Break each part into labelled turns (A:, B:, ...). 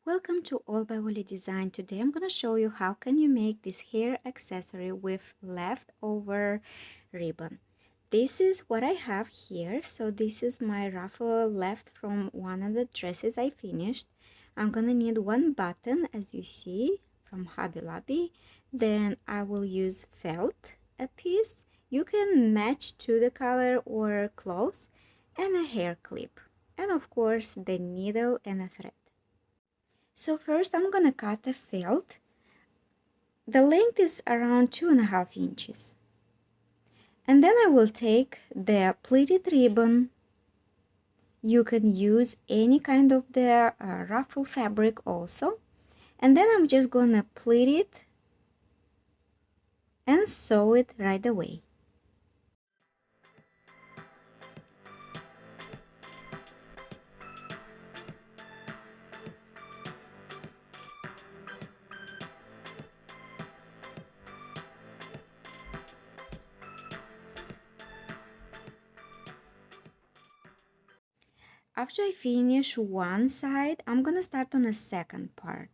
A: Welcome to All by Woolly Design. Today I'm going to show you how can you make this hair accessory with leftover ribbon. This is what I have here. So this is my ruffle left from one of the dresses I finished. I'm going to need one button as you see from Hobby Lobby. Then I will use felt a piece. You can match to the color or close, and a hair clip. And of course the needle and a thread. So first I'm gonna cut the felt. The length is around 2.5 inches. And then I will take the pleated ribbon. You can use any kind of the ruffle fabric also. And then I'm just gonna pleat it and sew it right away. After I finish one side, I'm gonna start on the second part.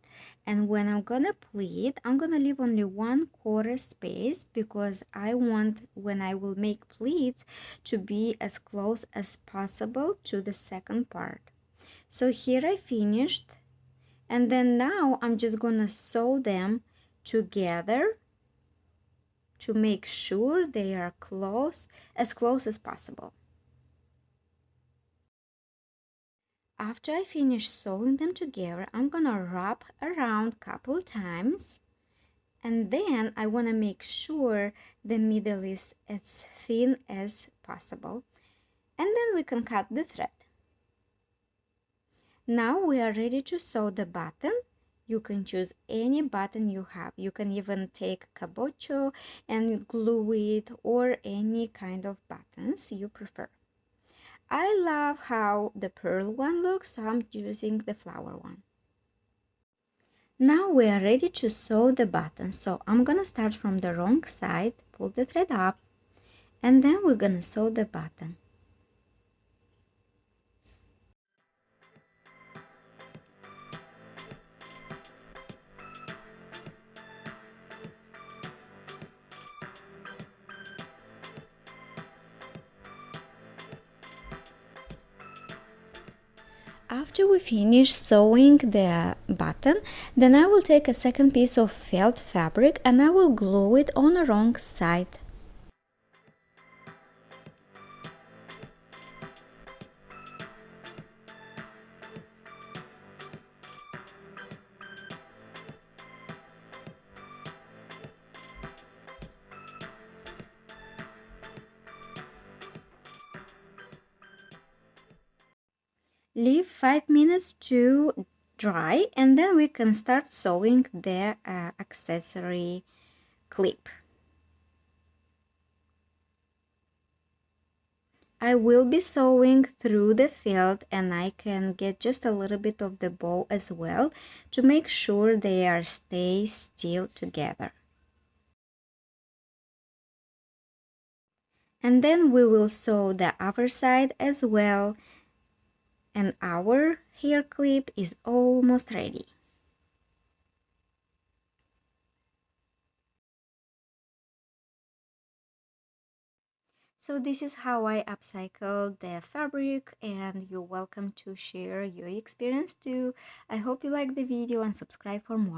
A: And when I'm gonna pleat, I'm gonna leave only 1/4 space because I want when I will make pleats to be as close as possible to the second part. So here I finished, and then now I'm just gonna sew them together to make sure they are close as possible. After I finish sewing them together, I'm gonna wrap around couple times, and then I wanna make sure the middle is as thin as possible, and then we can cut the thread. Now we are ready to sew the button. You can choose any button you have. You can even take cabocho and glue it, or any kind of buttons you prefer. I love how the pearl one looks, so I'm using the flower one. Now we are ready to sew the button. So I'm gonna start from the wrong side, pull the thread up, and then we're gonna sew the button. After we finish sewing the button, then I will take a second piece of felt fabric and I will glue it on the wrong side. Leave 5 minutes to dry, and then we can start sewing the accessory clip. I will be sewing through the felt, and I can get just a little bit of the bow as well to make sure they are stay still together. And then we will sew the other side as well, and our hair clip is almost ready. So this is how I upcycle the fabric, and you're welcome to share your experience too. I hope you like the video and subscribe for more.